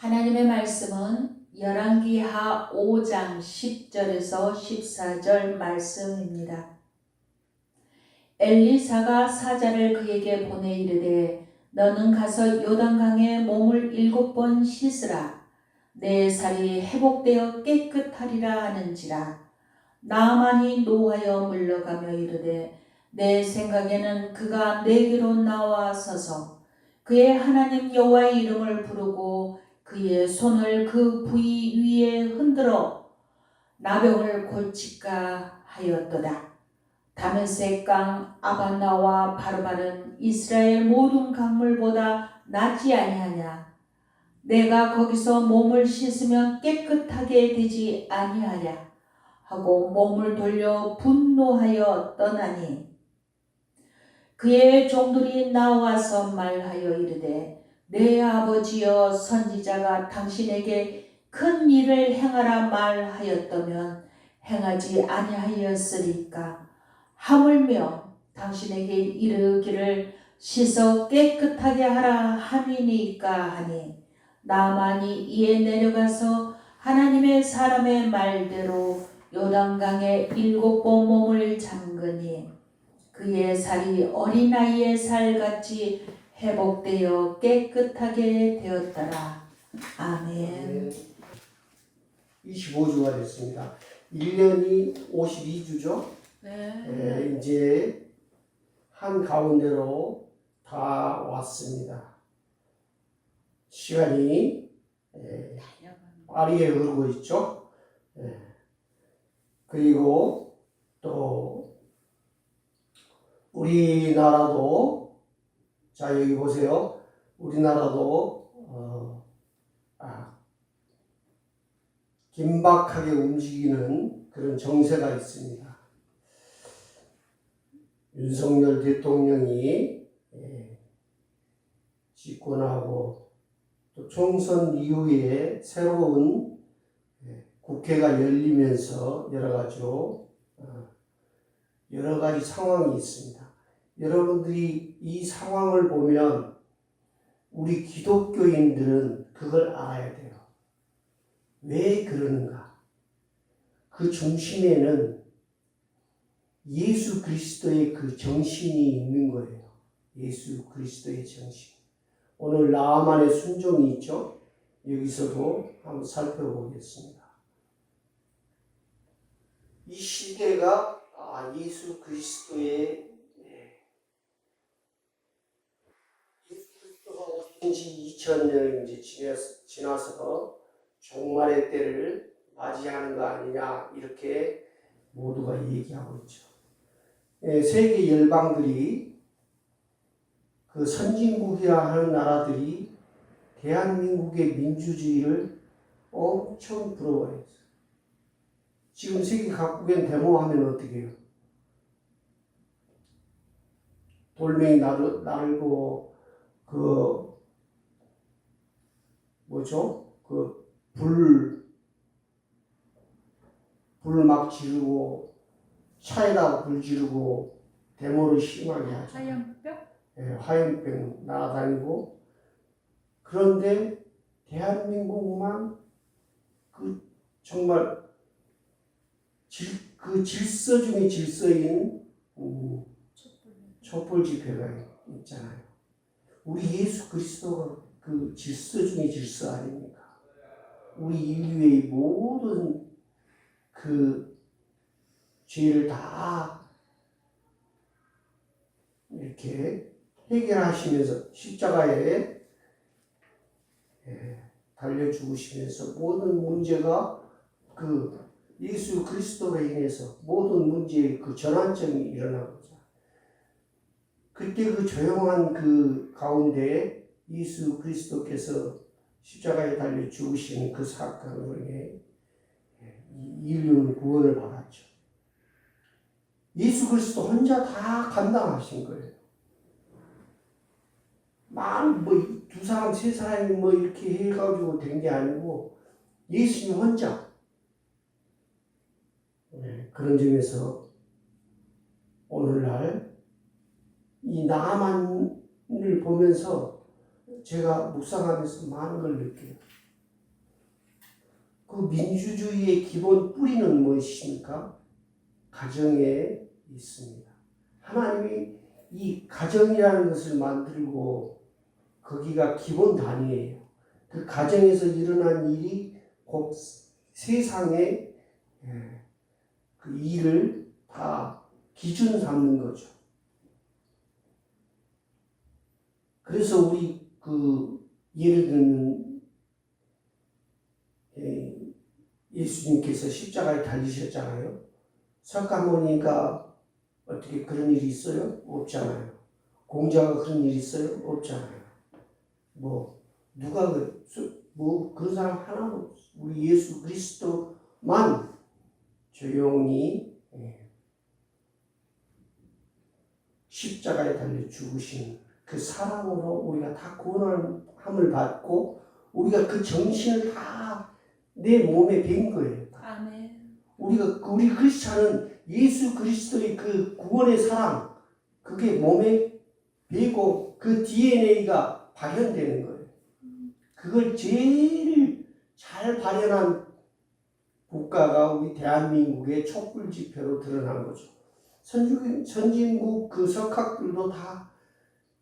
하나님의 말씀은 열왕기하 5장 10절에서 14절 말씀입니다. 엘리사가 사자를 그에게 보내 이르되 너는 가서 요단강에 몸을 7번 씻으라. 내 살이 회복되어 깨끗하리라 하는지라. 나아만이 노하여 물러가며 이르되 내 생각에는 그가 내게로 나와 서서 그의 하나님 여호와의 이름을 부르고 그의 손을 그 부위 위에 흔들어 나병을 고칠까 하였도다. 다메섹강 아바나와 바르바는 이스라엘 모든 강물보다 낫지 아니하냐. 내가 거기서 몸을 씻으면 깨끗하게 되지 아니하랴 하고 몸을 돌려 분노하여 떠나니 그의 종들이 나와서 말하여 이르되 내 아버지여 선지자가 당신에게 큰 일을 행하라 말하였다면 행하지 아니하였으리까. 하물며 당신에게 이르기를 씻어 깨끗하게 하라 함이니까 하니 나만이 이에 내려가서 하나님의 사람의 말대로 요단강에 7번 몸을 잠그니 그의 살이 어린아이의 살같이 회복되어 깨끗하게 되었더라. 아멘. 25주가 됐습니다. 1년이 52주죠. 네. 이제 한 가운데로 다 왔습니다. 시간이 빠르게 흐르고 있죠. 그리고 또 우리나라도 자 여기 보세요. 우리나라도 긴박하게 움직이는 그런 정세가 있습니다. 윤석열 대통령이 집권하고 또 총선 이후에 새로운 국회가 열리면서 여러 가지 상황이 있습니다. 여러분들이 이 상황을 보면 우리 기독교인들은 그걸 알아야 돼요. 왜 그러는가? 그 중심에는 예수 그리스도의 그 정신이 있는 거예요. 예수 그리스도의 정신. 오늘 나아만의 순종이 있죠. 여기서도 한번 살펴보겠습니다. 이 시대가 예수 그리스도의 예수 그리스도가 오신 지 2000년이 이제 지나서 종말의 때를 맞이하는 거 아니냐 이렇게 모두가 얘기하고 있죠. 세계 열방들이 그 선진국이라 하는 나라들이 대한민국의 민주주의를 엄청 부러워했어요. 지금 세계 각국엔 데모하면 어떻게 해요? 돌멩이 날고 불 막 지르고 차에다가 불 지르고 데모를 심하게 하죠. 화염병? 화염병 날아다니고. 그런데 대한민국만 정말 그 질서 중에 질서인 촛불 집회가 있잖아요. 우리 예수 그리스도가 그 질서 중에 질서 아닙니까? 우리 인류의 모든 그 죄를 다 이렇게 해결하시면서 십자가에 달려 죽으시면서 모든 문제가 그 예수 그리스도로 인해서 모든 문제의 그 전환점이 일어난 거죠. 그때 그 조용한 그 가운데 예수 그리스도께서 십자가에 달려 죽으신 그 사건으로 인해 인류는 구원을 받았죠. 예수 그리스도 혼자 다 감당하신 거예요. 두 사람, 세 사람이 이렇게 해가지고 된 게 아니고 예수님 혼자. 그런 점에서 오늘날 이 나아만을 보면서 제가 묵상하면서 많은 걸 느껴요. 그 민주주의의 기본 뿌리는 무엇입니까? 가정에 있습니다. 하나님이 이 가정이라는 것을 만들고 거기가 기본 단위예요. 그 가정에서 일어난 일이 곧 세상의 그 일을 다 기준 삼는 거죠. 그래서 우리 예를 들면 예수님께서 십자가에 달리셨잖아요. 석가모니가 어떻게 그런 일이 있어요? 없잖아요. 공자가 그런 일이 있어요? 없잖아요. 누가 그런 사람 하나도 없어요. 우리 예수 그리스도만 조용히 십자가에 달려 죽으신 그 사랑으로 우리가 다 구원함을 받고 우리가 그 정신을 다 내 몸에 밴 거예요. 아멘. 우리 크리스찬은 예수 그리스도의 그 구원의 사랑 그게 몸에 배고 그 DNA가 발현되는 거예요. 그걸 제일 잘 발현한 국가가 우리 대한민국의 촛불 집회로 드러난 거죠. 선진국 그 석학들도 다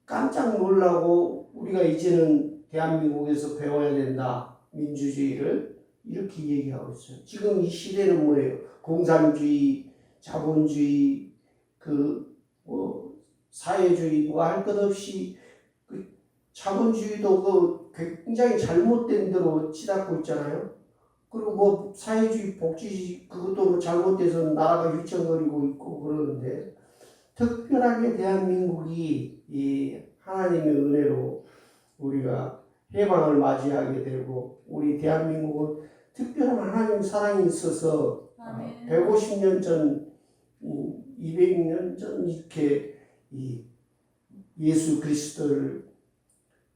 깜짝 놀라고 우리가 이제는 대한민국에서 배워야 된다. 민주주의를 이렇게 얘기하고 있어요. 지금 이 시대는 뭐예요? 공산주의, 자본주의, 사회주의 할 것 없이 자본주의도 굉장히 잘못된 대로 치닫고 있잖아요. 그리고 사회주의, 복지주의 그것도 잘못돼서 나라가 휘청거리고 있고 그러는데 특별하게 대한민국이 이 하나님의 은혜로 우리가 해방을 맞이하게 되고 우리 대한민국은 특별한 하나님 사랑이 있어서 150년 전, 200년 전 이렇게 이 예수 그리스도를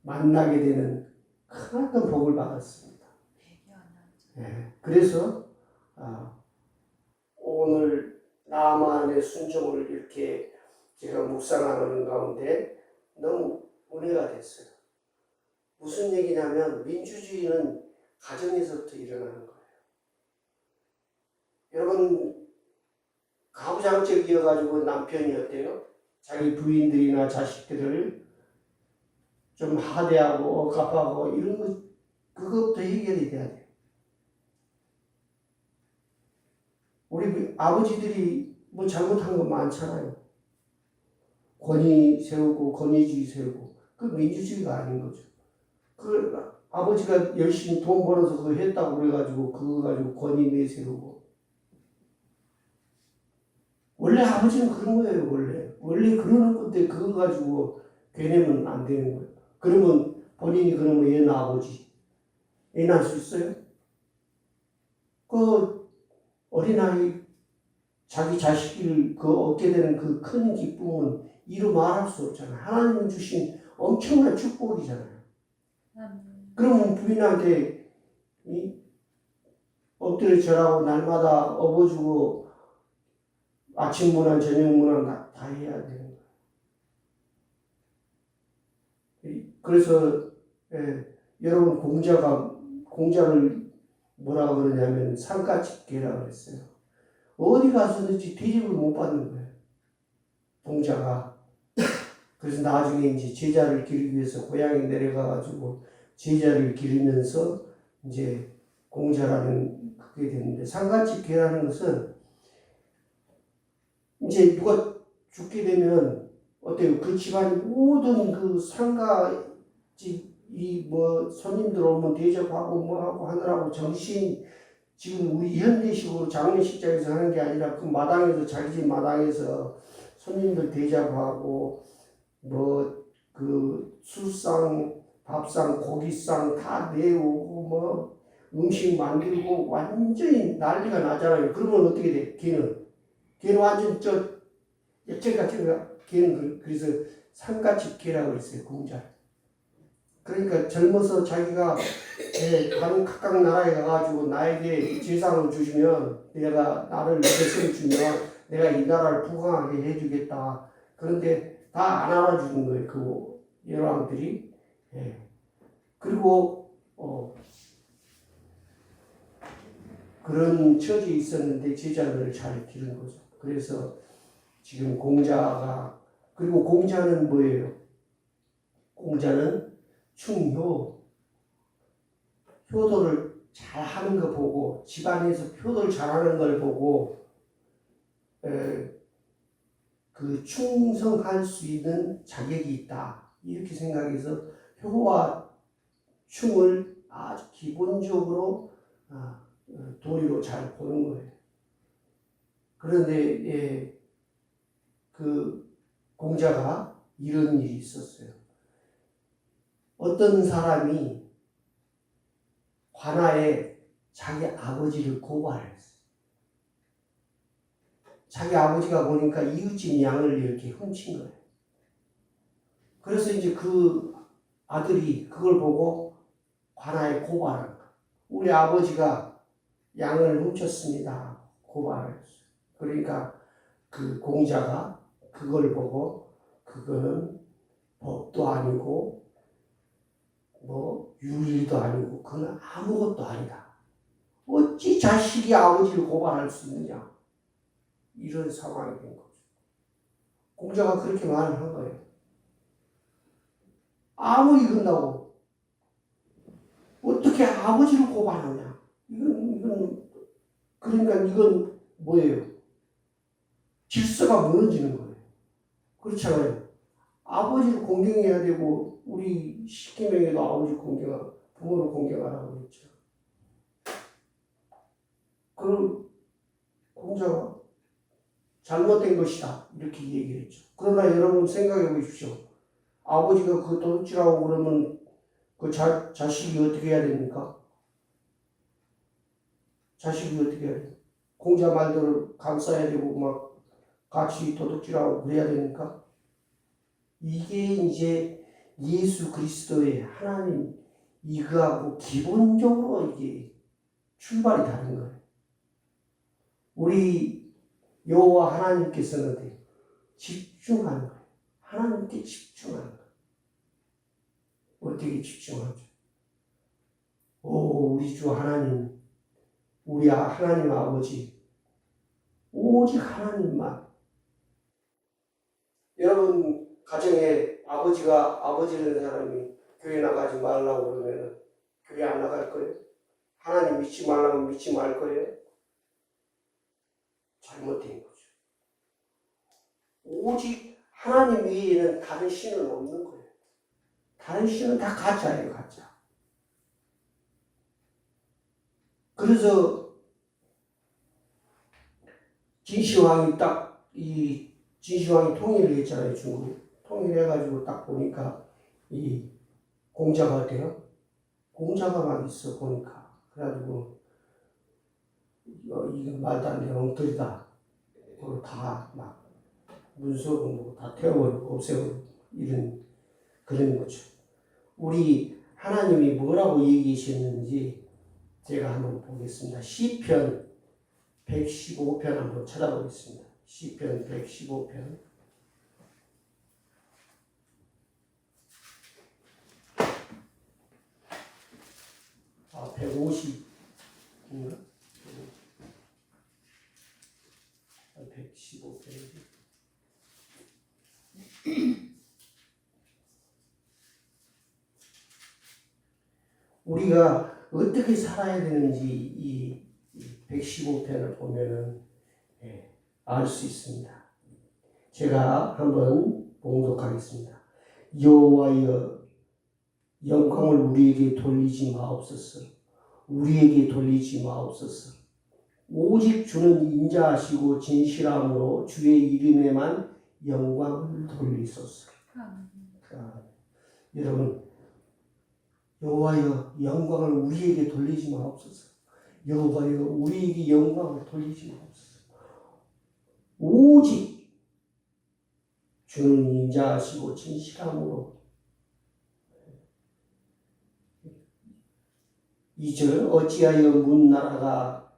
만나게 되는 큰 복을 받았습니다. 네, 그래서 오늘 나만의 순종을 이렇게 제가 묵상하는 가운데 너무 은혜가 됐어요. 무슨 얘기냐면 민주주의는 가정에서부터 일어나는 거예요. 여러분 가부장적이어가지고 남편이 어때요? 자기 부인들이나 자식들을 좀 하대하고 억압하고 이런 거 그것부터 해결이 돼야 돼요. 우리 아버지들이 뭐 잘못한 거 많잖아요. 권위 세우고 권위주의 세우고 그 민주주의가 아닌 거죠. 그 아버지가 열심히 돈 벌어서 그거 했다고 그래가지고 그거 가지고 권위 내세우고 원래 아버지는 그런 거예요. 원래 그러는 건데 그거 가지고 괴내면 안 되는 거예요. 그러면 본인이 그러면 애 낳아보지. 애 낳을 수 있어요? 그 어린아이 자기 자식을 얻게 되는 그 큰 기쁨은 이루 말할 수 없잖아요. 하나님 주신 엄청난 축복이잖아요. 그러면 부인한테 엎드려 절하고 날마다 업어주고 아침 문안 저녁 문안 다 해야 되는 거예요. 그래서 여러분 공자를 뭐라고 그러냐면 상가집계라고 그랬어요. 어디 가서든지 대접을 못 받는 거예요. 공자가. 그래서 나중에 이제 제자를 기르기 위해서 고향에 내려가가지고 제자를 기르면서 이제 공자라는 그게 됐는데 상가집계라는 것은 이제 누가 죽게 되면 어때요? 그 집안 모든 그 상가집 손님들 오면 대접하고 뭐하고 하느라고 정신 지금 우리 현대식으로 장례식장에서 하는 게 아니라 그 마당에서 자기 집 마당에서 손님들 대접하고 그 술상, 밥상, 고기상 다 내오고 음식 만들고 완전히 난리가 나잖아요. 그러면 어떻게 돼? 걔는 완전 여태까지 걔는 그래서 상가집계라고 그랬어요. 공자. 그러니까 젊어서 자기가 다른 각각 나라에 가가지고 나에게 재산을 주시면 나를 백성을 주면 내가 이 나라를 부강하게 해주겠다. 그런데 다 안 알아주는 거예요. 그 여왕들이. 그리고 그런 처지에 있었는데 제자들을 잘 기른 거죠. 그래서 지금 공자가, 그리고 공자는 뭐예요? 공자는 충효, 효도를 잘하는 거 보고, 집안에서 효도를 잘하는 걸 보고 그 충성할 수 있는 자격이 있다, 이렇게 생각해서 효와 충을 아주 기본적으로 도리로 잘 보는 거예요. 그런데 그 공자가 이런 일이 있었어요. 어떤 사람이 관아에 자기 아버지를 고발했어요. 자기 아버지가 보니까 이웃집 양을 이렇게 훔친 거예요. 그래서 이제 그 아들이 그걸 보고 관아에 고발한 거예요. 우리 아버지가 양을 훔쳤습니다, 고발을 했어요. 그러니까 그 공자가 그걸 보고 그거는 법도 아니고 뭐 윤리도 아니고 그건 아무것도 아니다, 어찌 자식이 아버지를 고발할 수 있느냐, 이런 상황이 된 거죠. 공자가 그렇게 말을 한 거예요. 아무리 그런다고 어떻게 아버지를 고발하냐, 이건 그러니까 이건 뭐예요? 질서가 무너지는 거예요. 그렇잖아요. 아버지를 공경해야 되고, 우리 십계명에도 아버지 공경하고 부모를 공경하라고 그랬죠. 그럼 공자가 잘못된 것이다, 이렇게 얘기를 했죠. 그러나 여러분 생각해 보십시오. 아버지가 그 도둑질하고 그러면 그 자식이 어떻게 해야 됩니까? 자식이 어떻게 해야 돼요? 공자 말대로 감싸야 되고 막 같이 도둑질하고 그래야 되니까. 이게 이제 예수 그리스도의 하나님 이거하고 기본적으로 이게 출발이 다른 거예요. 우리 여호와 하나님께서는 집중하는 거예요. 하나님께 집중하는 거예요. 어떻게 집중하죠? 오, 우리 주 하나님, 우리 하나님 아버지, 오직 하나님만. 여러분 가정에 아버지라는 사람이 교회 나가지 말라고 그러면 교회 안 나갈 거예요? 하나님 믿지 말라고 믿지 말 거예요? 잘못된 거죠. 오직 하나님 외에는 다른 신은 없는 거예요. 다른 신은 다 가짜예요, 가짜. 그래서 진시황이 진시황이 통일을 했잖아요, 중국. 통일해가지고 딱 보니까 이 공자가 돼요. 공자가 막 있어 보니까. 그래가지고 이거 말도 안 되는 엉터리다. 그걸 다 막 문서고 다 태워버리고 없애버리고 이런 그런 거죠. 우리 하나님이 뭐라고 얘기하셨는지 제가 한번 보겠습니다. 시편 115편 한번 찾아보겠습니다. 시편 115편. 150인가? 115페이지. 우리가 어떻게 살아야 되는지 이 115편을 보면은 알 수 있습니다. 제가 한번 봉독하겠습니다. 여호와여, 영광을 우리에게 돌리지 마옵소서. 우리에게 돌리지 마옵소서. 오직 주는 인자하시고 진실함으로 주의 이름에만 영광을 돌리소서. 여러분, 여호와여, 영광을 우리에게 돌리지 마옵소서. 여호와여, 우리에게 영광을 돌리지 마옵소서. 오직 주는 인자하시고 진실함으로. 2절, 어찌하여 문나라가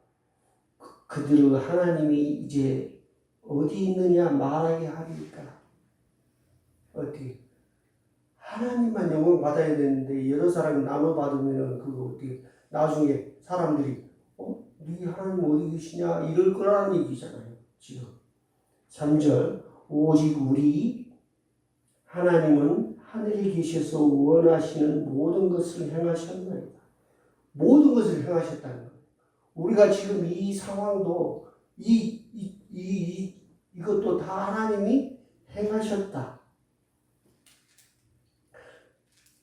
그들의 하나님이 이제 어디 있느냐 말하게 하리까. 어떻게 하나님만 영광 받아야 되는데 여러 사람이 나눠 받으면 그거 어떻게 나중에 사람들이 네 하나님 어디 계시냐 이럴 거라는 얘기잖아요. 지금 3절 오직 우리 하나님은 하늘에 계셔서 원하시는 모든 것을 행하셨나이다. 모든 것을 행하셨다는 거예요. 우리가 지금 이 상황도 이것도 다 하나님이 행하셨다.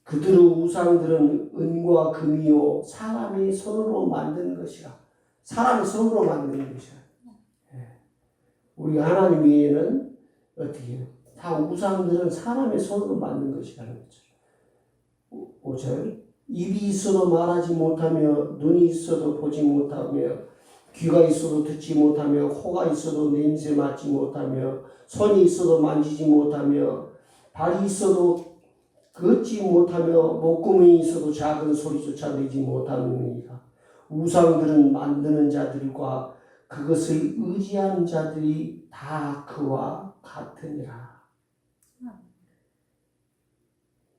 그들의 우상들은 은과 금이요 사람이 손으로 만든 것이라. 사람이 손으로 만드는 것이라. 우리 하나님 외에는 어떻게 해요? 다 우상들은 사람의 손으로 만든 것이라는 거죠. 5절 입이 있어도 말하지 못하며 눈이 있어도 보지 못하며 귀가 있어도 듣지 못하며 코가 있어도 냄새 맡지 못하며 손이 있어도 만지지 못하며 발이 있어도 걷지 못하며 목구멍이 있어도 작은 소리조차 내지 못하느니라. 우상들은 만드는 자들과 그것을 의지하는 자들이 다 그와 같으니라.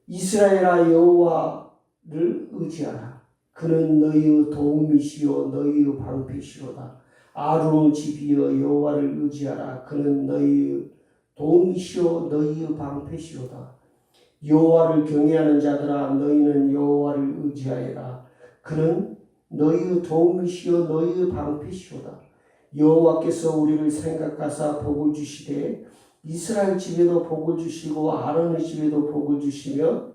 이스라엘아 여호와를 의지하라. 그는 너희의 도움이시요 너희의 방패시로다. 아론의 집이여 여호와를 의지하라. 그는 너희의 도움이시요 너희의 방패시로다. 여호와를 경외하는 자들아 너희는 여호와를 의지하여라. 그는 너희의 도움이시요 너희의 방패시로다. 여호와께서 우리를 생각하사 복을 주시되 이스라엘 집에도 복을 주시고 아론의 집에도 복을 주시며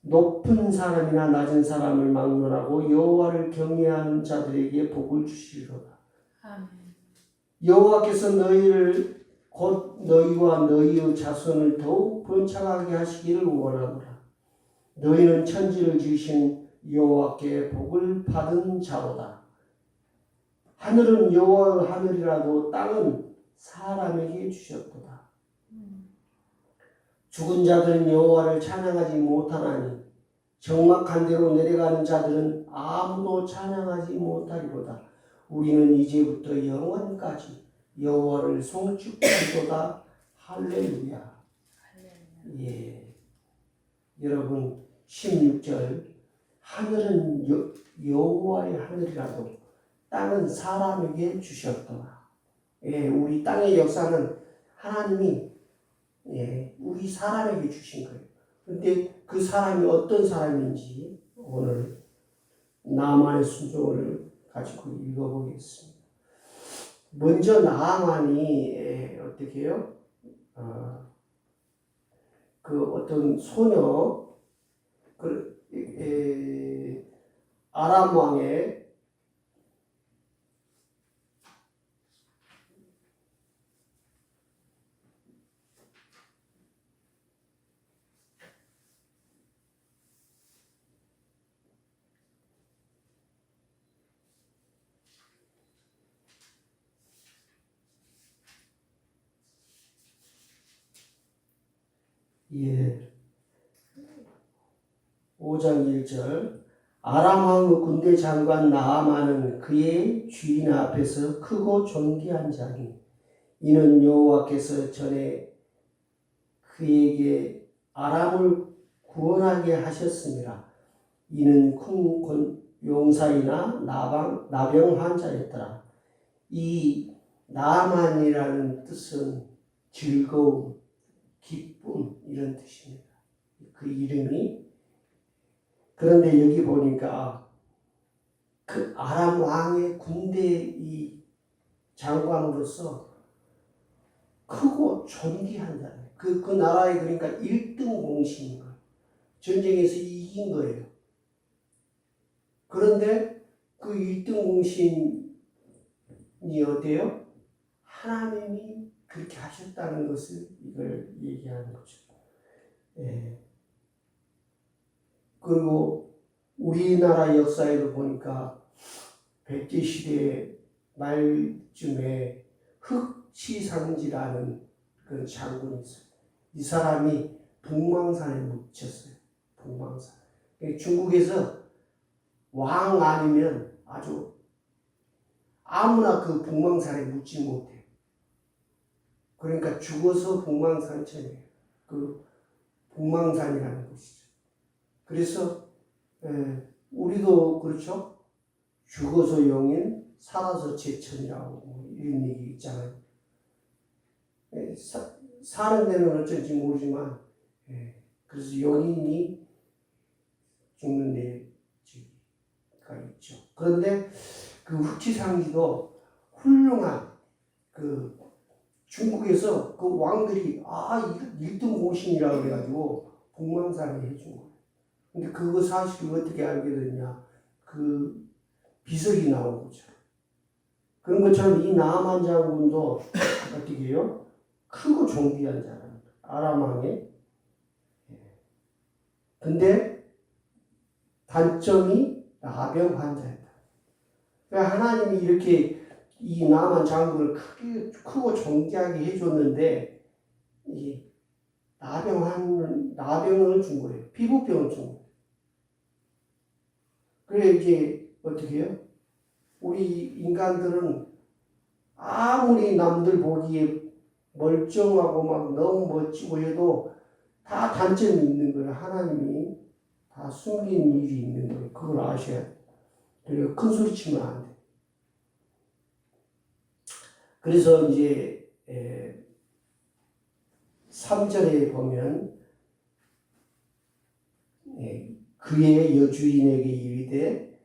높은 사람이나 낮은 사람을 막론하고 여호와를 경외하는 자들에게 복을 주시리로다. 아멘. 여호와께서 너희를 곧 너희와 너희의 자손을 더욱 번창하게 하시기를 원하노라. 너희는 천지를 지으신 여호와께 복을 받은 자로다. 하늘은 여호와의 하늘이라도 땅은 사람에게 주셨도다. 죽은 자들은 여호와를 찬양하지 못하나니 적막한 데로 내려가는 자들은 아무도 찬양하지 못하리로다. 우리는 이제부터 영원까지 여호와를 송축하리로다. 할렐루야. 예. 여러분 16절 하늘은 여호와의 하늘이라도 땅은 사람에게 주셨더라. 예, 우리 땅의 역사는 하나님이 우리 사람에게 주신 거예요. 그런데 그 사람이 어떤 사람인지 오늘 나만의 순종을 가지고 읽어보겠습니다. 먼저 나만이 어떻게 해요? 그 어떤 소녀 아람 왕의 예. 5장 1절 아람 왕의 군대 장관 나아만은 그의 주인 앞에서 크고 존귀한 자니 이는 여호와께서 전에 그에게 아람을 구원하게 하셨습니다. 이는 큰 용사이나 나병 환자였더라. 이 나아만이라는 뜻은 즐거움, 기쁨 이런 뜻입니다. 그 이름이 그런데 여기 보니까 그 아람 왕의 군대 이 장관으로서 크고 존귀한 자예요. 그 나라에 그러니까 1등 공신인 거예요. 전쟁에서 이긴 거예요. 그런데 그 1등 공신이 어때요? 하나님이 그렇게 하셨다는 것을 이걸 얘기하는 거죠. 예. 그리고 우리나라 역사에도 보니까 백제시대 말쯤에 흑시상지라는 그런 장군이 있어요. 이 사람이 북망산에 묻혔어요. 북망산. 중국에서 왕 아니면 아주 아무나 그 북망산에 묻지 못해요. 그러니까 죽어서 북망산천이에요. 그 북망산이라는 곳이죠. 그래서 우리도 그렇죠. 죽어서 용인, 살아서 제천이라고 뭐 이런 얘기 있잖아요. 사는 데는 어쩐지 모르지만, 그래서 용인이 죽는 데가 있죠. 그런데 그 흑지상지도 훌륭한 그 중국에서 그 왕들이 1등 공신이라고 그래가지고 복망사를 해준 거예요. 근데 그거 사실을 어떻게 알게 됐냐? 그 비석이 나온 거죠. 그런 것처럼 이 나아만 장군도 어떻게 해요? 크고 존귀한 자라는 거예요. 아람 왕의. 근데 단점이 나병 환자였다. 그러니까 하나님이 이렇게 이 나아만 장군을 크고 존귀하게 해줬는데 이 나병을 준 거예요. 피부병을 준 거예요. 그래 이제 어떻게 해요? 우리 인간들은 아무리 남들 보기에 멀쩡하고 막 너무 멋지고 해도 다 단점이 있는 거예요. 하나님이 다 숨긴 일이 있는 거예요. 그걸 아셔야 돼요. 그리고 큰 소리 치면 안 돼. 그래서 이제 3절에 보면 그의 여주인에게 이르되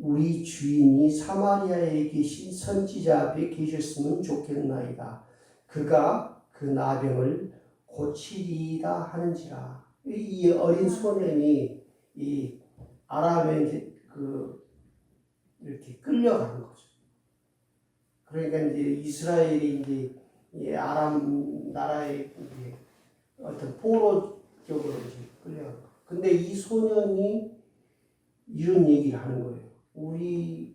우리 주인이 사마리아에 계신 선지자 앞에 계셨으면 좋겠나이다. 그가 그 나병을 고치리이다 하는지라. 이 어린 소년이 이 아람에 이렇게 끌려가는 거죠. 그러니까 이제 이스라엘이 이제 이 아람 나라의 이제 어떤 포로 쪽으로 이제 끌려간 거. 근데 이 소년이 이런 얘기를 하는 거예요. 우리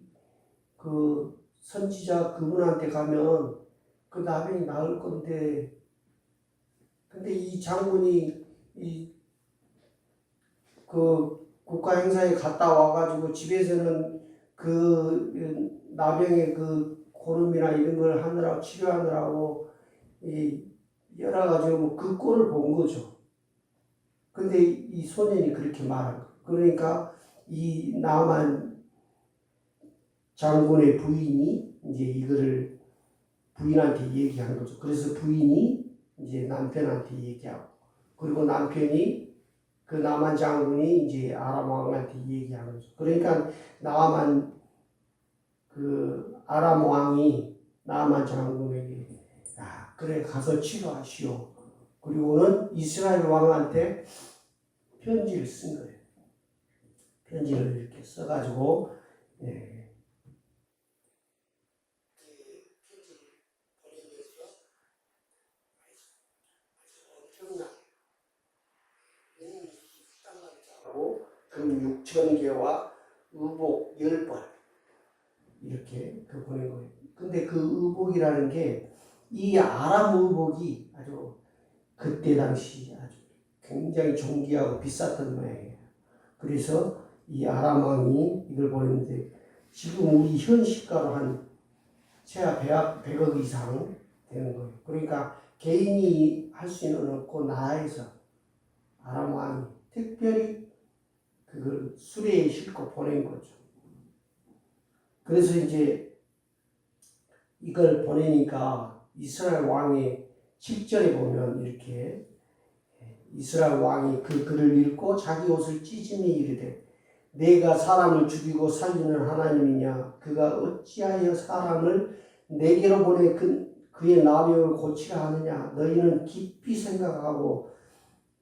그 선지자 그분한테 가면 그 나병이 나을 건데, 근데 이 장군이 그 국가 행사에 갔다 와가지고 집에서는 그 나병의 그 고름이나 이런 걸 하느라고 치료하느라고 여러 가지 그 꼴을 본 거죠. 근데 이 소년이 그렇게 말한 거예요. 그러니까 이 나만 장군의 부인이 이제 이거를 부인한테 얘기하는 거죠. 그래서 부인이 이제 남편한테 얘기하고, 그리고 남편이 그 나만 장군이 이제 아람 왕한테 얘기하는 거죠. 그러니까 나만 그 아람 왕이 나만 장군에게 그래 가서 치료하시오. 그리고는 이스라엘 왕한테 편지를 쓴 거예요. 편지를 이렇게 써가지고 금 6,000개와 의복 10벌 이렇게 보낸 거예요. 근데 그 의복이라는 게 이 아람 의복이 아주 그때 당시 아주 굉장히 존귀하고 비쌌던 모양이에요. 그래서 이 아람 왕이 이걸 보냈는데 지금 우리 현 시가로 한 최하 100억 이상 되는 거예요. 그러니까 개인이 할 수 있는 없고 나라에서 아람 왕이 특별히 그걸 수레에 싣고 보낸 거죠. 그래서 이제 이걸 보내니까 이스라엘 왕의 7절에 보면 이렇게 이스라엘 왕이 그 글을 읽고 자기 옷을 찢으며 이르되 내가 사람을 죽이고 살리는 하나님이냐 그가 어찌하여 사람을 내게로 보내 그의 나병을 고치라 하느냐 너희는 깊이 생각하고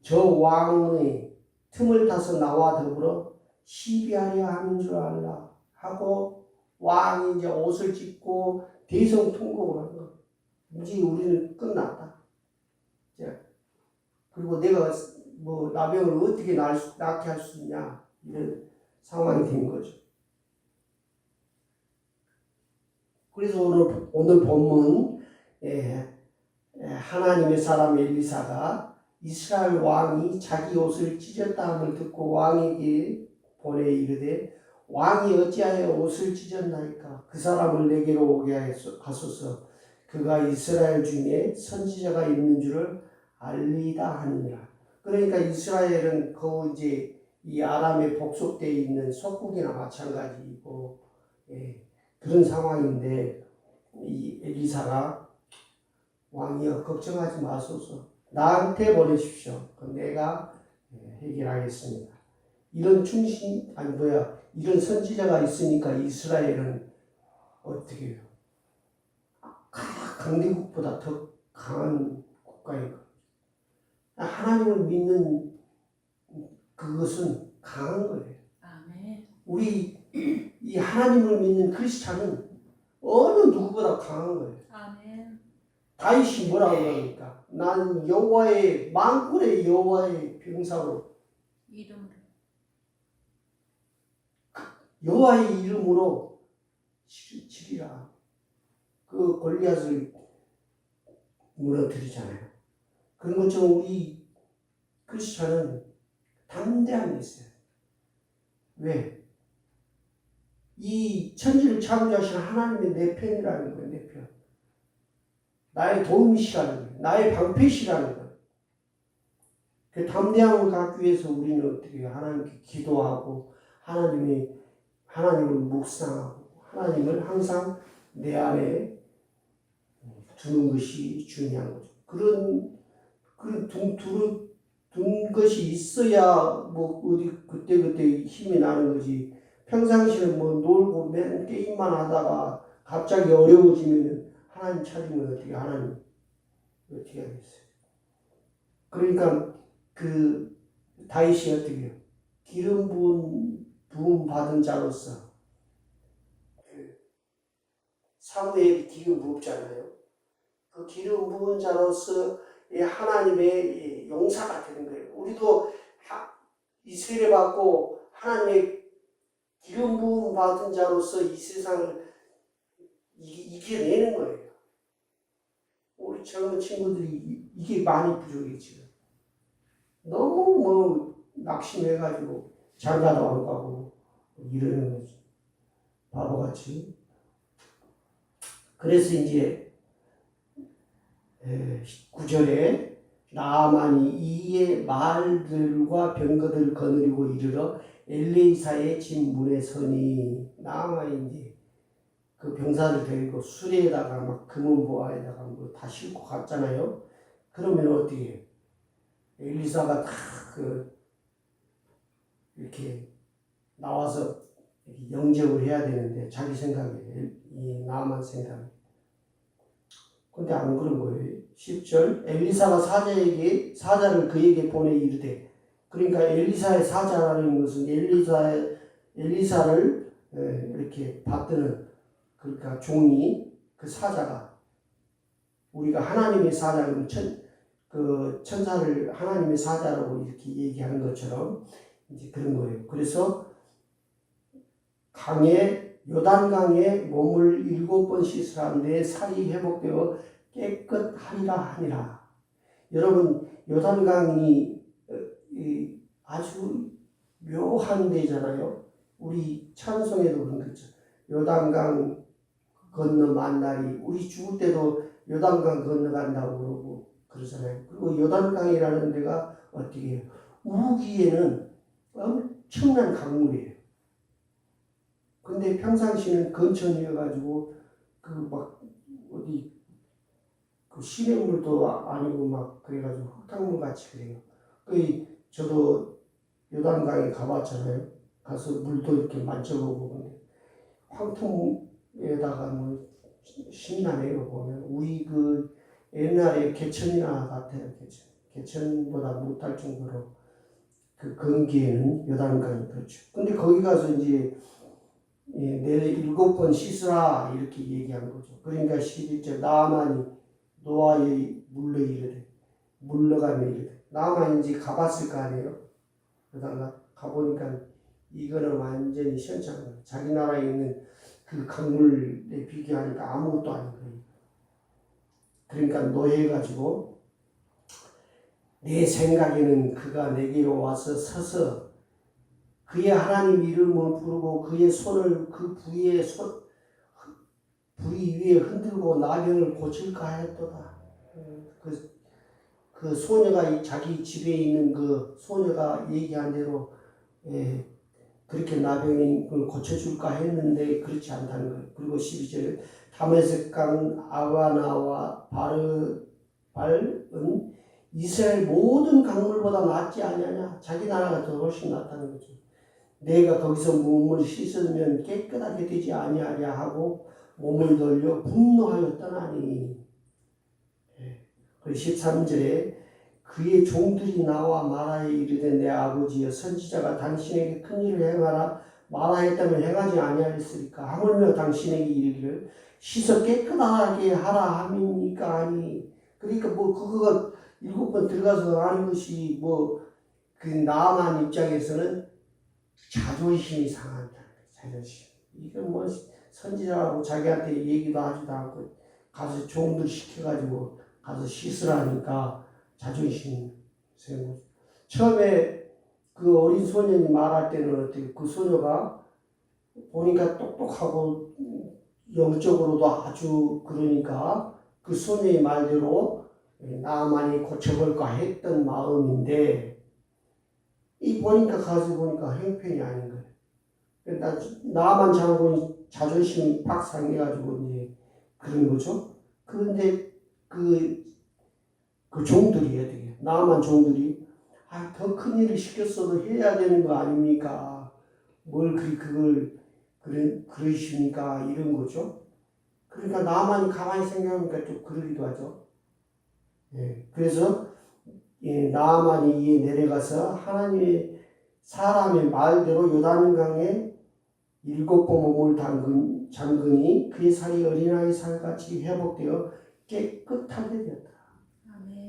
저 왕의 틈을 타서 나와 더불어 시비하려 하는 줄 알라 하고 왕이 이제 옷을 찢고 대성통곡을 하는 거예요. 이제 우리는 끝났다. 그리고 내가 뭐 나병을 어떻게 낫게 할 수 있냐 이런 상황이 된 거죠. 그래서 오늘 본문 하나님의 사람 엘리사가 이스라엘 왕이 자기 옷을 찢었다함을 듣고 왕에게 보내 이르되 왕이 어찌하여 옷을 찢었나이까 그 사람을 내게로 오게 하소서 그가 이스라엘 중에 선지자가 있는 줄을 알리다 하니라. 그러니까 이스라엘은 그 이제 이 아람에 복속되어 있는 속국이나 마찬가지이고 그런 상황인데 이 엘리사가 왕이여 걱정하지 마소서 나한테 보내십시오. 내가 해결하겠습니다. 이런 이런 선지자가 있으니까 이스라엘은 어떻게 해요? 강대국보다 더 강한 국가인 거예요. 하나님을 믿는 그것은 강한 거예요. 아멘. 우리 이 하나님을 믿는 크리스찬은 어느 누구보다 강한 거예요. 아멘. 다윗이 뭐라고 그러니까 나는 여호와의 만군의 여호와의 병사로 이름으로. 여호와의 이름으로 치리라. 그 골리앗을 무너뜨리잖아요. 그런 것처럼 우리 크리스찬은 담대함이 있어요. 왜? 이 천지를 창조하신 하나님의 내 편이라는 거예요. 내 편. 나의 도움이시라는 거예요. 나의 방패시라는 거예요. 그 담대함을 갖기 위해서 우리는 어떻게 해요? 하나님께 기도하고 하나님을 묵상하고 하나님을 항상 내 안에 두는 것이 중요한 거죠. 그런 둔 것이 있어야 뭐 어디 그때 힘이 나는 거지. 평상시에 뭐 놀고 맨 게임만 하다가 갑자기 어려워지면 하나님 찾으면 어떻게 하나님 어떻게 하겠어요? 그러니까 그 다윗이 어떻게 해요? 기름 부음 받은 자로서 사무엘이 기름 부었잖아요. 그 기름 부은 자로서 하나님의 용사가 되는 거예요. 우리도 이 세례 받고 하나님의 기름 부음 받은 자로서 이 세상을 이겨내는 거예요. 우리 젊은 친구들이 이게 많이 부족해 지금. 너무 뭐 낙심해가지고 장가도 안 가고 이러는 거지. 바보같이. 그래서 이제 9절에 나아만이 이의 말들과 병거들을 거느리고 이르러 엘리사의 집 문에 서니 나아만이 이제 그 병사를 데리고 수레에다가 막 금은보화에다가 뭐 다 싣고 갔잖아요. 그러면 어떻게 해요? 엘리사가 다 이렇게 나와서 영접을 해야 되는데 자기 생각에 이 나아만 생각에 근데 안 그런 거예요. 10절 엘리사가 사자를 그에게 보내 이르되 그러니까 엘리사의 사자라는 것은 엘리사를 이렇게 받드는 그러니까 종이 그 사자가 우리가 하나님의 사자는 그 천사를 하나님의 사자라고 이렇게 얘기하는 것처럼 이제 그런 거예요. 그래서 요단강에 몸을 7번 씻으라 내 살이 회복되어 깨끗하리라 하니라. 여러분 요단강이 아주 묘한 데잖아요. 우리 찬송에도 그런 거 있죠. 요단강 건너 만나리. 우리 죽을 때도 요단강 건너간다고 그러고 그러잖아요. 그리고 요단강이라는 데가 어떻게 해요? 우기에는 엄청난 강물이에요. 근데 평상시는 건천이어가지고 그 막 어디 그 시냇물도 아니고 막 그래가지고 흙탕물 같이 그래요. 저도 요단강에 가봤잖아요. 가서 물도 이렇게 만져보고 근데 황토에다가 뭐 신나네요 보면 우리 그 옛날에 개천이나 같아요. 개천보다 못할 정도로 그 건기에는 요단강이 그렇죠. 근데 거기 가서 이제 내 7번 씻으라 이렇게 얘기한 거죠. 그러니까 11절 나아만이 노아의 물러가며 이르되 나아만이 이제 가봤을 거 아니에요. 그러다가 가보니까 이거는 완전히 시원찮은 거예요. 자기 나라에 있는 그 강물에 비교하니까 아무것도 아닌 거예요. 그러니까 노예해가지고 내 생각에는 그가 내게로 와서 서서 그의 하나님 이름을 부르고 그의 손을 그 부위 위에 흔들고 나병을 고칠까 하였도다. 그 소녀가 자기 집에 있는 그 소녀가 얘기한 대로 그렇게 나병을 고쳐줄까 했는데 그렇지 않다는 거예요. 그리고 12절 다메섹강 아바나와 발은 이스라엘 모든 강물보다 낫지 아니하냐. 자기 나라가 더 훨씬 낫다는 거죠. 내가 거기서 몸을 씻으면 깨끗하게 되지 아니하냐 하고 몸을 돌려 분노하여 떠나니. 그리고 13절에 그의 종들이 나와 마라에 이르되 내 아버지여 선지자가 당신에게 큰 일을 행하라 마라했다면 행하지 아니하였으리까 하물며 당신에게 이르기를 씻어 깨끗하게 하라 함이니까 하니. 그러니까 뭐 그거가 7번 들어가서 하는 것이 뭐 그 나만 입장에서는 자존심이 상한다는 거예요. 자존심. 이건 뭐 선지자하고 자기한테 얘기도 하지도 않고 가서 종들 시켜가지고 가서 씻으라니까 자존심 세우고. 처음에 그 어린 소년이 말할 때는 어떻게 그 소녀가 보니까 똑똑하고 영적으로도 아주 그러니까 그 소녀의 말대로 나만이 고쳐볼까 했던 마음인데 이 보니까 가서 보니까 형편이 아닌 거예요. 그러니까 나만 장군이 자존심이 팍 상해가지고 이제 그런 거죠. 그런데 그 종들이 어떻게 나만 종들이 더 큰 일을 시켰어도 해야 되는 거 아닙니까? 뭘 그걸 그러십니까? 이런 거죠. 그러니까 나만이 가만히 생각하니까 좀 그러기도 하죠. 그래서 나만이 이에 내려가서 하나님의 사람의 말대로 요단강에 7번 몸을 잠그니 그의 살이 어린아이 살같이 회복되어 깨끗하게 되었다.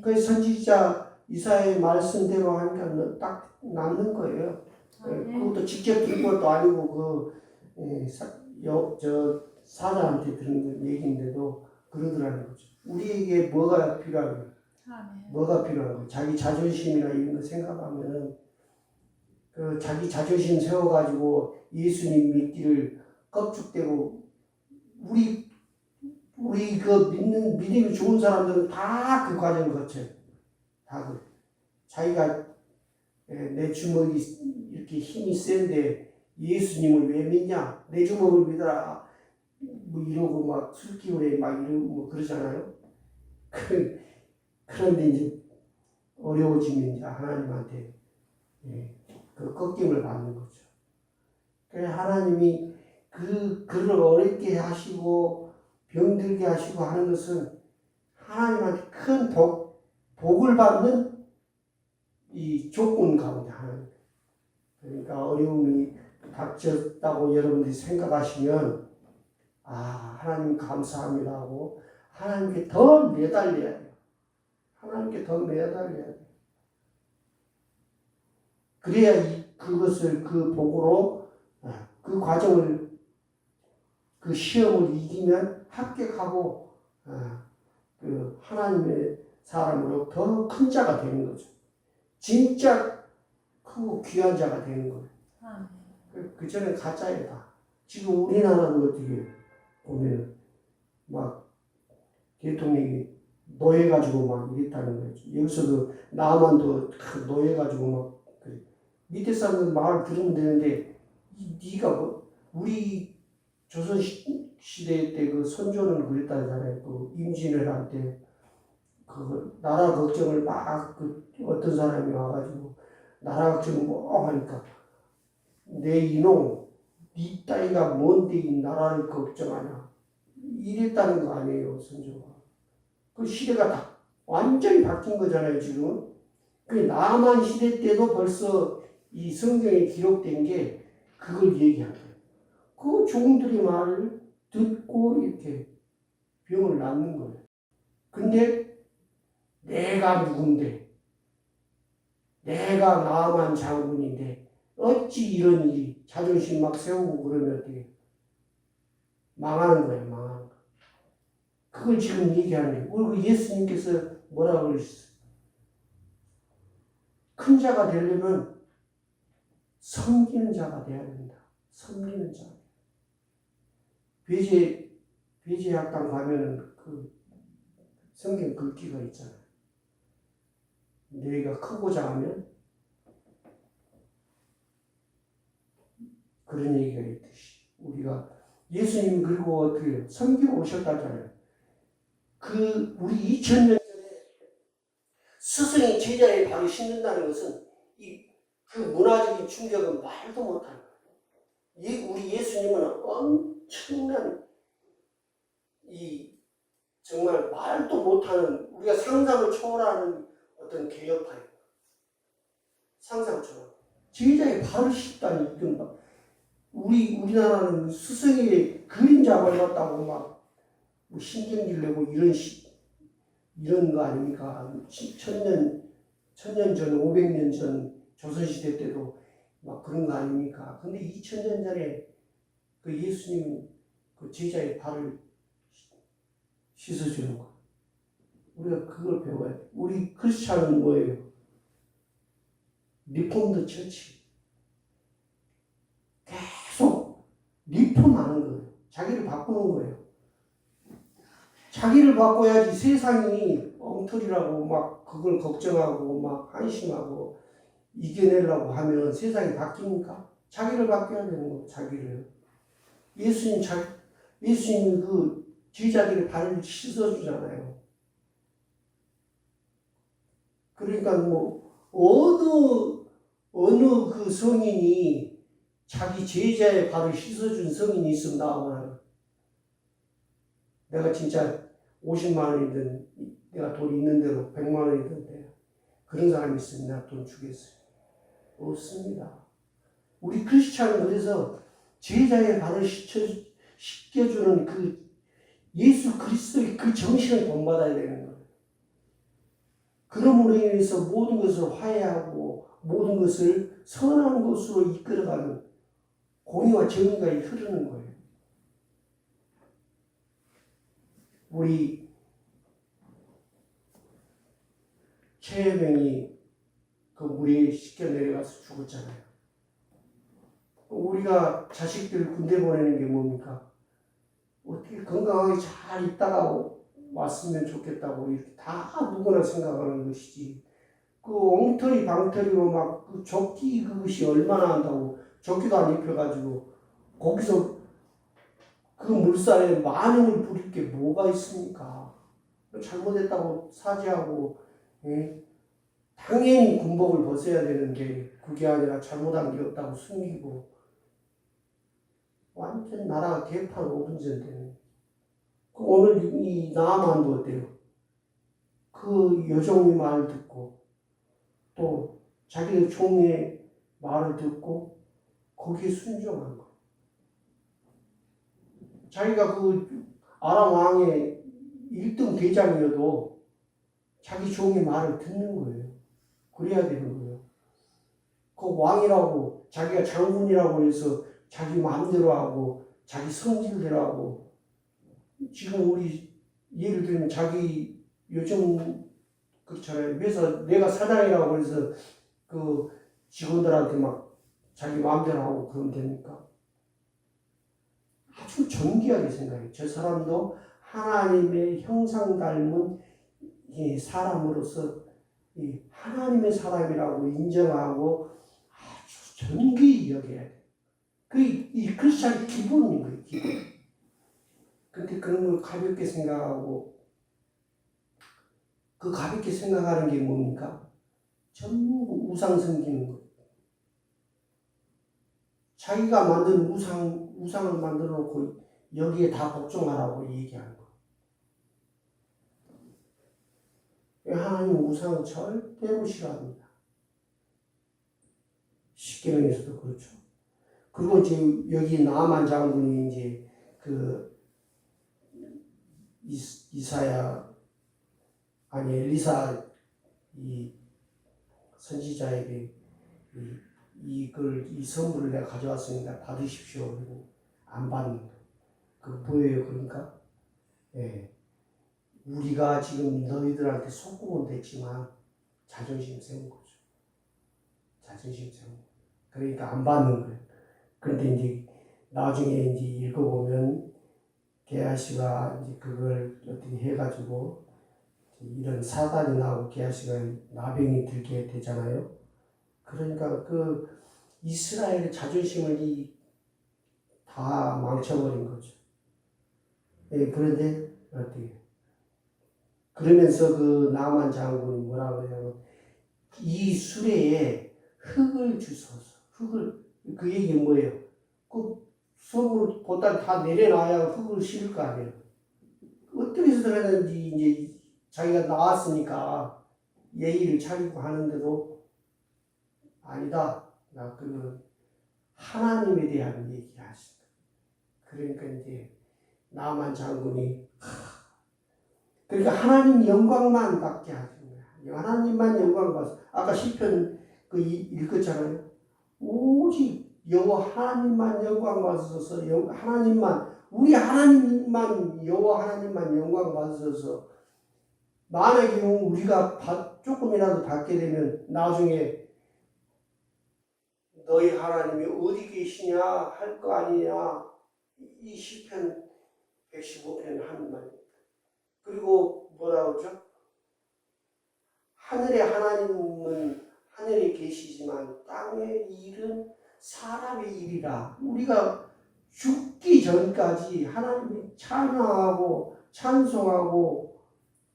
그 선지자 이사야의 말씀대로 하니까 딱 남는 거예요. 그것도 직접 들은 것도 아니고 사자한테 들은 얘기인데도 그러더라는 거죠. 우리에게 뭐가 필요한 거예요? 뭐가 필요한 거예요? 자기 자존심이나 이런 거 생각하면은 그 자기 자존심 세워가지고 예수님 믿기를 껍죽대고 우리 그 믿음이 좋은 사람들은 다 그 과정을 거쳐요. 다 그래. 자기가 내 주먹이 이렇게 힘이 센데 예수님을 왜 믿냐? 내 주먹을 믿어라. 뭐 이러고 막 술기운에 막 이러고 뭐 그러잖아요. 그런데 이제 어려워지면 이제 하나님한테 그 꺾임을 받는 거죠. 그래서 하나님이 그를 어렵게 하시고 병들게 하시고 하는 것은 하나님한테 큰 복을 받는 이 조건 가운데 하나님. 그러니까 어려움이 닥쳤다고 여러분들이 생각하시면 하나님 감사합니다 하고 하나님께 더 매달려야 돼요. 하나님께 더 매달려야 돼요. 그래야 그것을 그 복으로 그 과정을 그 시험을 이기면 합격하고 그 하나님의 사람으로 더 큰 자가 되는 거죠. 진짜 크고 귀한 자가 되는 거예요. 그 전에 가짜예요 다. 지금 우리나라도 어떻게 보면 막 대통령이 노예가지고 막 이랬다는 거죠. 여기서도 남한도 노예가지고 막 그래. 밑에 사람들 말 들으면 되는데 네가 뭐 우리 조선 시대 때 그 선조는 그랬다잖아요. 그 임진왜란 때 그 나라 걱정을 막 어떤 사람이 와가지고 나라 걱정을 뭐 하니까 내 이놈 네 따위가 뭔데 이 나라를 걱정하냐 이랬다는 거 아니에요. 선조가. 그 시대가 다 완전히 바뀐 거잖아요. 지금. 그 남한 시대 때도 벌써 이 성경에 기록된 게 그걸 얘기한 거예요. 그 종들의 말을 듣고 이렇게 병을 낫는 거예요. 근데 내가 누군데 내가 나만 장군인데 어찌 이런 일이 자존심 막 세우고 그러면 어떻게 망하는 거예요. 망하는 거. 그걸 지금 얘기하는 거예요. 우리 예수님께서 뭐라고 그러셨어요? 큰 자가 되려면 섬기는 자가 돼야 된다. 섬기는 자. 배제학당 가면은 그 성경 글귀가 있잖아요. 내가 크고자 하면 그런 얘기가 있듯이 우리가 예수님 그리고 어떻게 섬기고 오셨다잖아요. 그 우리 2000년 전에 스승이 제자의 발을 씻는다는 것은 그 문화적인 충격은 말도 못하는 거예요. 우리 예수님은 엄청난 정말 말도 못하는 우리가 상상을 초월하는 어떤 개혁파예요. 상상을 초월. 제자의 발을 씻다니 이건 막 우리나라는 스승의 그림자가 같다고 막 뭐 신경질 내고 이런 거 아닙니까? 천년 전, 500년 전 조선시대 때도 막 그런 거 아닙니까? 근데 2000년 전에 그 예수님은 그 제자의 발을 씻어주는 거. 우리가 그걸 배워야 돼. 우리 크리스찬은 뭐예요? 리폼드 처치. 계속 리폼하는 거예요. 자기를 바꾸는 거예요. 자기를 바꿔야지 세상이 엉터리라고 막 그걸 걱정하고 막 한심하고 이겨내려고 하면 세상이 바뀝니까? 자기를 바뀌어야 되는 거예요. 자기를. 예수님 그 제자들의 발을 씻어주잖아요. 그러니까 뭐 어느 그 성인이 자기 제자의 발을 씻어준 성인이 있으면 나오면 내가 진짜 50만 원이든 내가 돈 있는 대로 100만 원이든 그런 사람이 있으면 내가 돈 주겠어요. 없습니다. 우리 크리스찬은 그래서 제자의 발을 씻겨주는 그 예수 그리스도의 그 정신을 본받아야 되는 거예요. 그러므로 인해서 모든 것을 화해하고 모든 것을 선한 것으로 이끌어가는 공의와 정의가 흐르는 거예요. 우리 최혜명이 그 물에 씻겨 내려가서 죽었잖아요. 우리가 자식들 군대 보내는 게 뭡니까? 어떻게 건강하게 잘 있다가 왔으면 좋겠다고 이렇게 다 누구나 생각하는 것이지. 그 엉터리 방터리로 막 그 조끼 그것이 얼마나 한다고 조끼도 안 입혀가지고 거기서 그 물살에 만용을 부릴 게 뭐가 있습니까? 잘못했다고 사죄하고 당연히 군복을 벗어야 되는데 그게 아니라 잘못한 게 없다고 숨기고 완전 나라가 개판 5분 전 되는. 오늘 이 남한도 어때요? 그 여종의 말을 듣고 또 자기 종의 말을 듣고 거기에 순종한 거. 자기가 그 아람 왕의 1등 대장이어도 자기 종의 말을 듣는 거예요. 그래야 되는 거예요. 그 왕이라고 자기가 장군이라고 해서 자기 마음대로 하고 자기 성질대로 하고 지금 우리 예를 들면 자기 요즘 그렇잖아요. 그래서 내가 사장이라고 해서 그 직원들한테 막 자기 마음대로 하고 그러면 됩니까? 아주 정기하게 생각해요. 저 사람도 하나님의 형상 닮은 사람으로서 하나님의 사람이라고 인정하고 아주 정기히 여겨야 돼요. 이 크리스찬의 기본인 거예요. 기본. 근데 그런 걸 가볍게 생각하고 그 가볍게 생각하는 게 뭡니까? 전부 우상 섬기는 거. 자기가 만든 우상을 만들어 놓고 여기에 다 복종하라고 얘기하는 거. 하나님 우상은 절대로 싫어합니다. 십계명에서도 그렇죠. 그리고 지금 여기 나만 장군이 이제 그 엘리사 이 선지자에게 이 선물을 내가 가져왔으니까 받으십시오. 그리고 안 받는 거. 그 뭐예요? 그러니까 우리가 지금 너희들한테 속구면 됐지만 자존심 세운 거죠. 자존심 세운 거. 그러니까 안 받는 거예요. 그런데 이제 나중에 이제 읽어보면 게하시가 이제 그걸 어떻게 해가지고 이런 사단이 나오고 게하시가 나병이 들게 되잖아요. 그러니까 그 이스라엘의 자존심을 이 다 망쳐버린 거죠. 예, 그런데 어떻게? 그러면서 그 나만 장군이 뭐라고 해요? 이 수레에 흙을 주소서. 흙을 그 얘기 뭐예요? 그 선물 보따리 다 내려놔야 흙을 실을 거 아니에요. 어떻게 해서 그랬는지 이제 자기가 나왔으니까 예의를 차리고 하는데도 아니다. 나 그거는 하나님에 대한 얘기를 하신다. 그러니까 이제 나만 장군이 그러니까 하나님 영광만 받게 하신 거야. 하나님만 영광 받아. 아까 시편 그 읽었잖아요. 오직 여호와 하나님만 영광 받으셔서 하나님만 우리 하나님만 여호와 하나님만 영광 받으셔서 만약에 우리가 조금이라도 받게 되면 나중에 너희 하나님이 어디 계시냐 할 거 아니냐. 이 시편 115편 하는 말입니다. 그리고 뭐라 그러죠? 하늘의 하나님은 하늘에 계시지만 땅의 일은 사람의 일이라. 우리가 죽기 전까지 하나님이 찬양하고 찬송하고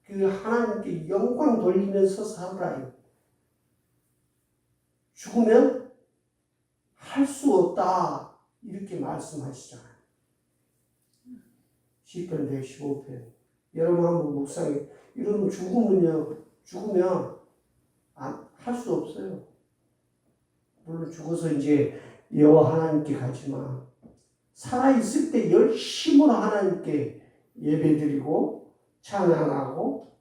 그 하나님께 영광 돌리면서 살아요. 죽으면 할 수 없다 이렇게 말씀하시잖아요. 시편 115편. 여러분 한번 묵상해. 여러분 죽으면 할 수 없어요. 물론 죽어서 이제 여호와 하나님께 가지만 살아있을 때 열심으로 하나님께 예배드리고 찬양하고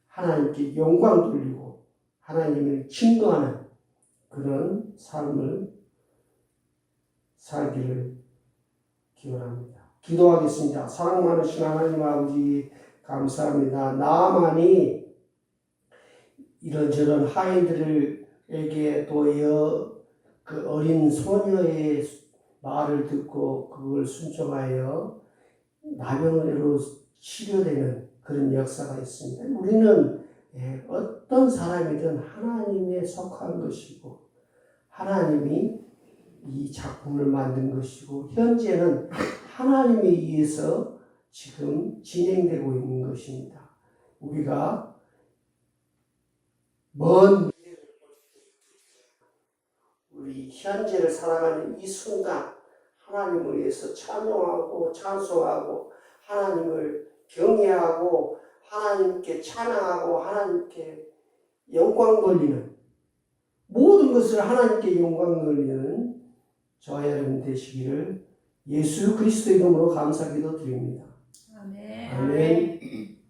하나님께 영광 돌리고 하나님을 증거하는 그런 삶을 살기를 기원합니다. 기도하겠습니다. 사랑 많으신 하나님 아버지 감사합니다. 나만이 이런저런 하인들에게 또 그 어린 소녀의 말을 듣고 그걸 순종하여 나병으로 치료되는 그런 역사가 있습니다. 우리는 어떤 사람이든 하나님에 속한 것이고 하나님이 이 작품을 만든 것이고 현재는 하나님에 의해서 지금 진행되고 있는 것입니다. 우리가 먼 우리 현재를 살아가는 이 순간 하나님을 위해서 찬양하고 찬송하고 하나님을 경외하고 하나님께 찬양하고 하나님께 영광 돌리는 모든 것을 하나님께 영광 돌리는 저와 여러분 되시기를 예수 그리스도의 이름으로 감사기도 드립니다. 아멘. 아멘.